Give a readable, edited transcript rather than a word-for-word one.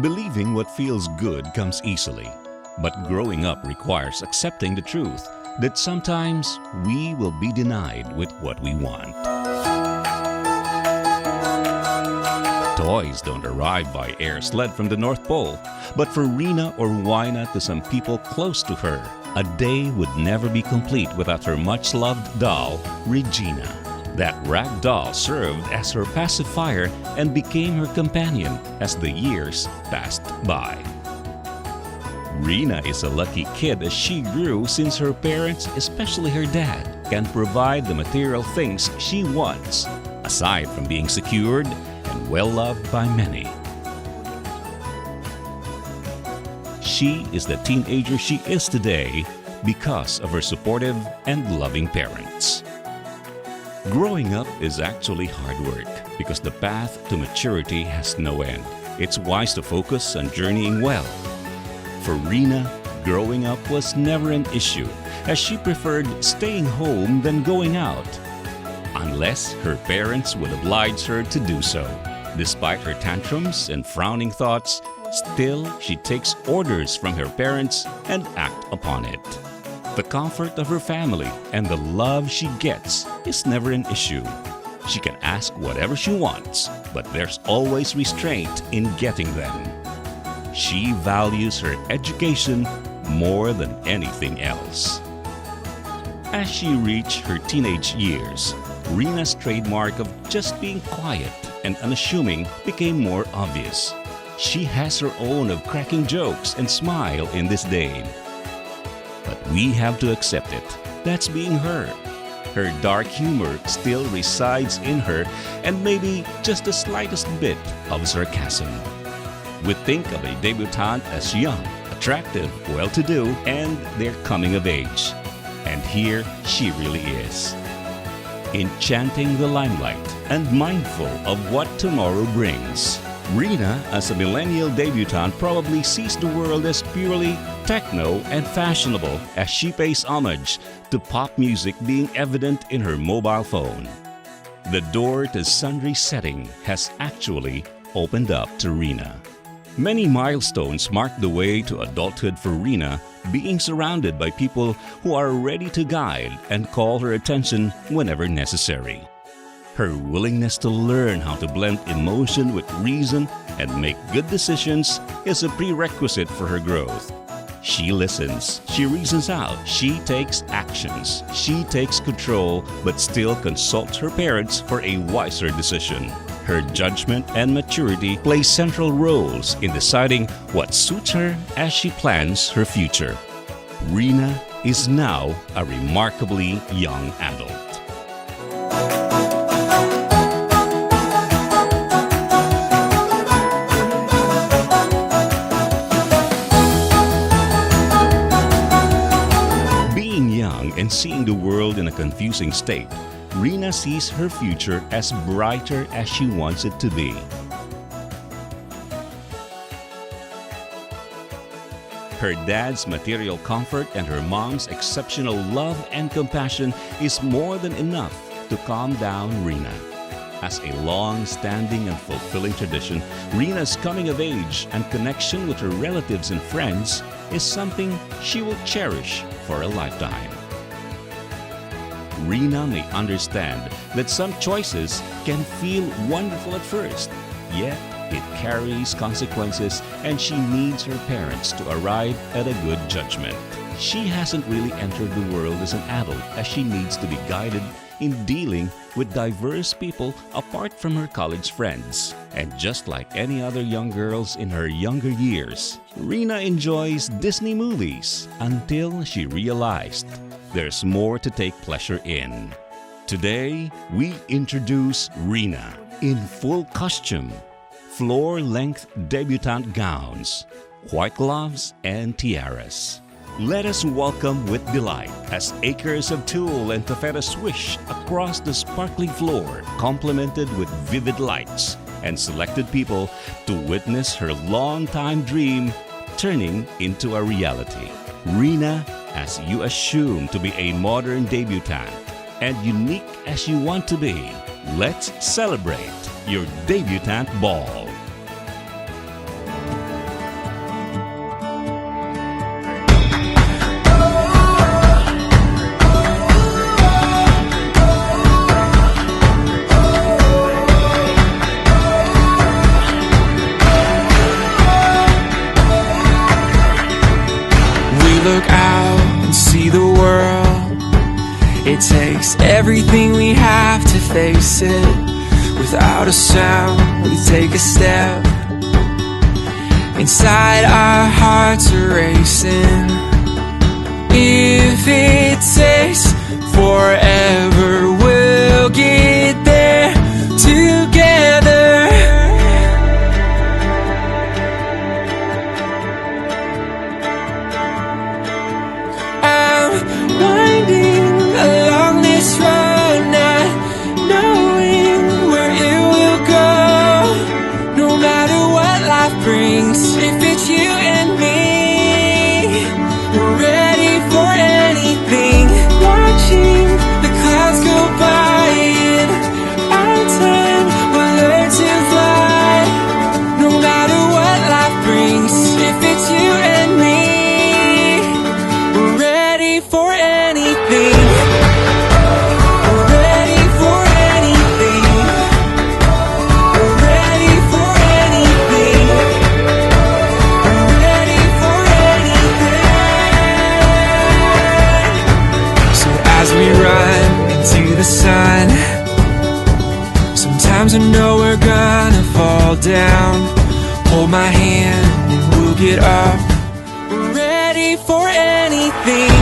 Believing what feels good comes easily, but growing up requires accepting the truth that sometimes we will be denied with what we want. Toys don't arrive by air sled from the North Pole, but for Rina or Wina, to some people close to her, a day would never be complete without her much-loved doll, Regina. That rag doll served as her pacifier and became her companion as the years passed by. Rina is a lucky kid as she grew, since her parents, especially her dad, can provide the material things she wants, aside from being secured and well-loved by many. She is the teenager she is today because of her supportive and loving parents. Growing up is actually hard work because the path to maturity has no end. It's wise to focus on journeying well. For Rina, growing up was never an issue, as she preferred staying home than going out, unless her parents would oblige her to do so. Despite her tantrums and frowning thoughts, still she takes orders from her parents and acts upon it. The comfort of her family and the love she gets is never an issue. She can ask whatever she wants, but there's always restraint in getting them. She values her education more than anything else. As she reached her teenage years, Rina's trademark of just being quiet and unassuming became more obvious. She has her own of cracking jokes and smile in this day. But we have to accept it. That's being her. Her dark humor still resides in her, and maybe just the slightest bit of sarcasm. We think of a debutante as young, attractive, well-to-do, and they're coming of age. And here she really is, enchanting the limelight and mindful of what tomorrow brings. Rina, as a millennial debutante, probably sees the world as purely techno and fashionable, as she pays homage to pop music being evident in her mobile phone. The door to sundry setting has actually opened up to Rina. Many milestones mark the way to adulthood for Rina, being surrounded by people who are ready to guide and call her attention whenever necessary. Her willingness to learn how to blend emotion with reason and make good decisions is a prerequisite for her growth. She listens, she reasons out, she takes actions, she takes control, but still consults her parents for a wiser decision. Her judgment and maturity play central roles in deciding what suits her as she plans her future. Rina is now a remarkably young adult. And seeing the world in a confusing state, Rina sees her future as brighter as she wants it to be. Her dad's material comfort and her mom's exceptional love and compassion is more than enough to calm down Rina. As a long-standing and fulfilling tradition, Rina's coming of age and connection with her relatives and friends is something she will cherish for a lifetime. Rina may understand that some choices can feel wonderful at first, yet it carries consequences, and she needs her parents to arrive at a good judgment. She hasn't really entered the world as an adult, as she needs to be guided in dealing with diverse people apart from her college friends. And just like any other young girls in her younger years, Rina enjoys Disney movies until she realized there's more to take pleasure in. Today, we introduce Rina in full costume, floor-length debutante gowns, white gloves, and tiaras. Let us welcome with delight as acres of tulle and taffeta swish across the sparkling floor, complemented with vivid lights, and selected people to witness her long-time dream turning into a reality. Rina, as you assume to be a modern debutante and unique as you want to be, let's celebrate your debutante ball. everything we have to face it. Without a sound, we take a step. Inside our hearts are racing. If it takes forever, we'll get there together. I'm winding along this road, not knowing where it will go. No matter what life brings, if it's you and me, we're ready for anything. Watching the clouds go by, in our time we'll learn to fly. No matter what life brings, if it's you and me, we're ready for anything. We're ready for anything. We're ready for anything. We're ready for anything. So as we run into the sun, sometimes I know we're gonna fall down. Hold my hand and we'll get up. We're ready for anything.